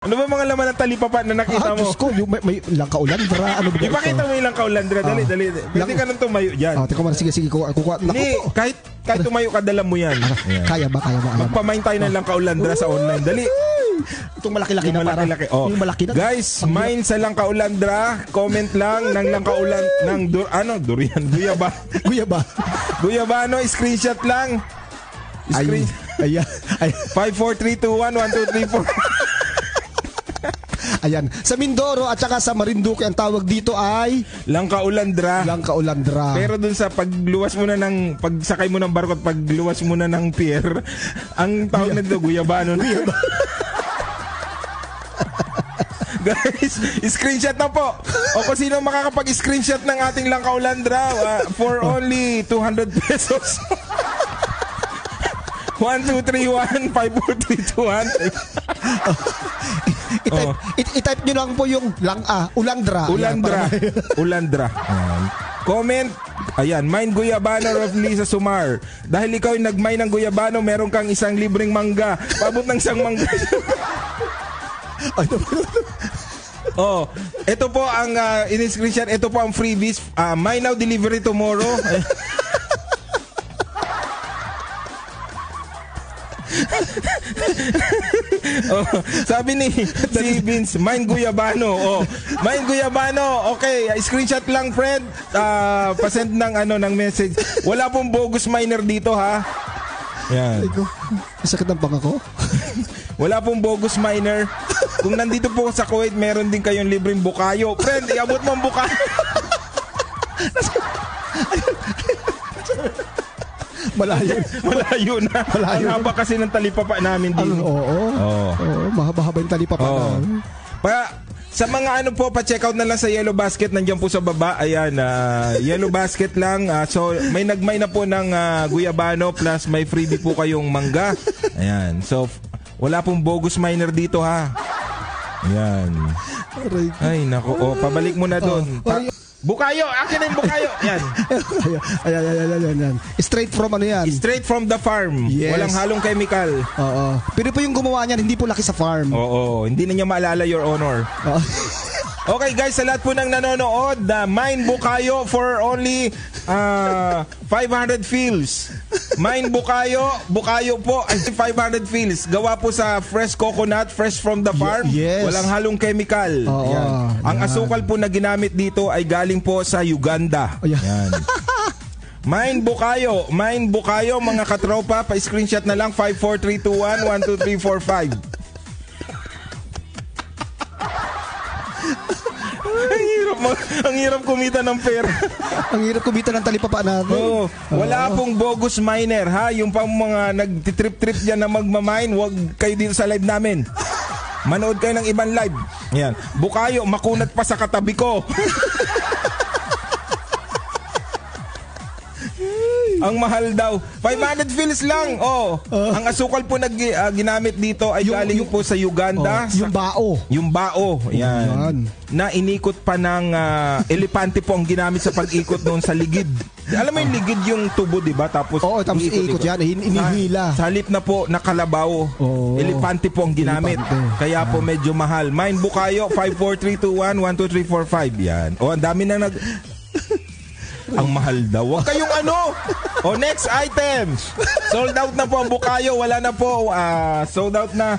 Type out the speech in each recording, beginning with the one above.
Ano ba mga laman ng talipapa na nakita mo? Diyos ko, may langka ulandra. Ano ba ito? Ipakita mo yung langka ulandra. Dali. Pwede ka nang tumayo dyan. Teka mo, sige. Kukuha. Hindi, kahit tumayo ka, dala mo yan. Kaya ba? Magpamain tayo ng langka ulandra sa online. Dali. Itong malaki-laki na para. Yung malaki na. Guys, mine sa langka ulandra. Comment lang ng langka ulandra. Durian. Guyabano, screenshot lang. Ayan. 5, 4, 3, 2, 1, 1, 2, 3, 4. Ayan. Sa Mindoro at saka sa Marinduque ang tawag dito ay Langka ulandra. Pero dun sa pagsakay mo ng barko at pagluwas mo na ng pier, ang tawag na dito guyabano. Guys, screenshot na po. O kung sino makakapag-screenshot ng ating langka ulandra for only 200 pesos. 1, 2, 3, 1, 5, 4, 3, 2, 1. I-type nyo lang po yung ulandra. Ulandra. Comment. Ayan, mine guyabano of Lisa Sumar. Dahil ikaw yung nag-mine ng guyabano, meron kang isang libreng mangga. Pabot ng isang mangga. Ito po ang in-screenshot. Ito po ang freebies. Mine now, delivery tomorrow. Sabi ni si Vince, mine guyabano. Mine guyabano. Okay, screenshot lang, friend. Pasend ng message. Wala pong bogus miner dito, ha. Yan. Sakit ang panga ko. Wala pong bogus miner. Kung nandito po sa Kuwait, meron din kayong libreng bukayo. Friend, iabot mo ang bukayo. Malayo na. Ang haba kasi ng talipapa namin din. Oo. Mahaba-haba yung talipapa namin. Sa mga pa-check out na lang sa Yellow Basket, nandiyan po sa baba. Ayan, Yellow Basket lang. So, may nagmay na po ng guyabano plus may freebie po kayong mangga. Ayan. So, wala pong bogus miner dito, ha. Ayan. Ay, naku. Pabalik mo na doon. Bukayo! Akin na yung bukayo! Yan. Ayan. Straight from yan? Straight from the farm. Yes. Walang halong chemical. Oo. Pero po yung gumawa niyan, hindi po laki sa farm. Oo. Hindi na niya maalala, Your Honor. Okay guys, sa lahat po ng nanonood, mine bukayo for only 500 fills. Mine bukayo po ay 500 fills. Gawa po sa fresh coconut, fresh from the farm. Yes. Walang halong chemical. Ang asukal po na ginamit dito ay galing po sa Uganda. Yan. Mine bukayo mga katropa, pa-screenshot na lang 5, 4, 3, 2, 1, 1, 2, 3, 4, 5. Ang hirap kumita ng pera. Ang hirap kumita ng talipapa natin. Wala pong bogus miner, ha? Yung pang mga nag-trip-trip dyan na magmamine, wag kayo dito sa live namin. Manood kayo ng ibang live. Yan. Bukayo, makunat pa sa katabi ko. Ang mahal daw. 500 fills lang. Ang asukal po na ginamit dito ay galing po sa Uganda. Yung bao. Yan. Na inikot pa ng elepante po ang ginamit sa pag-ikot noon sa ligid. Alam mo yung ligid yung tubo, di ba? Tapos iikot yan. Inihila. Sa halip na po nakalabaw. Elepante po ang ginamit. Kaya po medyo mahal. Mine bukayo 5, 4, 3, 2, 1, 1, 2, 3, 4, 5. Yan. Ang dami na ang mahal daw. Huwag kayong next item. Sold out na po ang bukayo. Wala na po. Sold out na.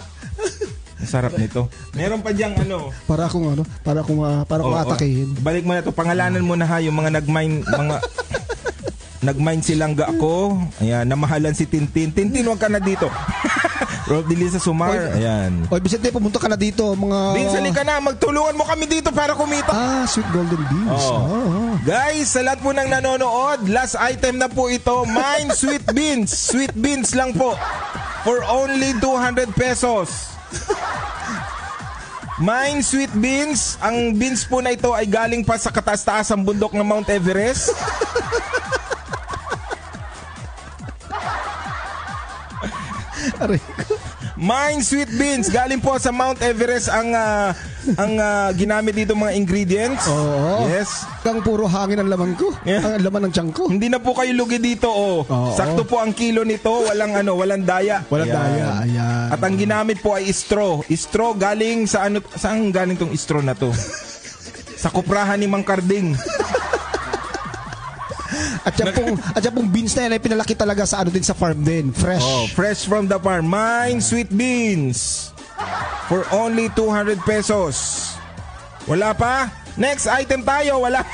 Sarap nito. Meron pa diyang Para akong atakihin. Balik mo na to. Pangalanan mo na, ha. Yung mga nagmine silangga ako. Ayan. Namahalan si Tintin. Tintin, wag ka na dito. Rob Lisa Sumar. Ayan. Vicente, pumunta ka na dito. Vince, halika na. Magtulungan mo kami dito para kumita. Sweet Golden Beans. Guys, sa lahat po ng nanonood, last item na po ito. Mine Sweet Beans. Sweet Beans lang po. For only 200 pesos. Mine Sweet Beans. Ang beans po na ito ay galing pa sa kataas-taas ang bundok ng Mount Everest. Mine Sweet Beans. Galing po sa Mount Everest ang ginamit dito mga ingredients. Oo. Yes. Ang puro hangin ang laman ko. Yeah. Ang laman ng tiyan ko. Hindi na po kayo lugi dito, oh. Oo. Sakto po ang kilo nito, walang daya. Walang daya, ayan. At ang ginamit po ay straw. Straw galing sa saan galing tong straw na to? Sa kuprahan ni Mang Carding. At yan pong beans na yan ay pinalaki talaga sa din sa farm din. Fresh. Oh, fresh from the farm. Mine Sweet Beans. For only 200 pesos. Wala pa? Next item tayo. Wala.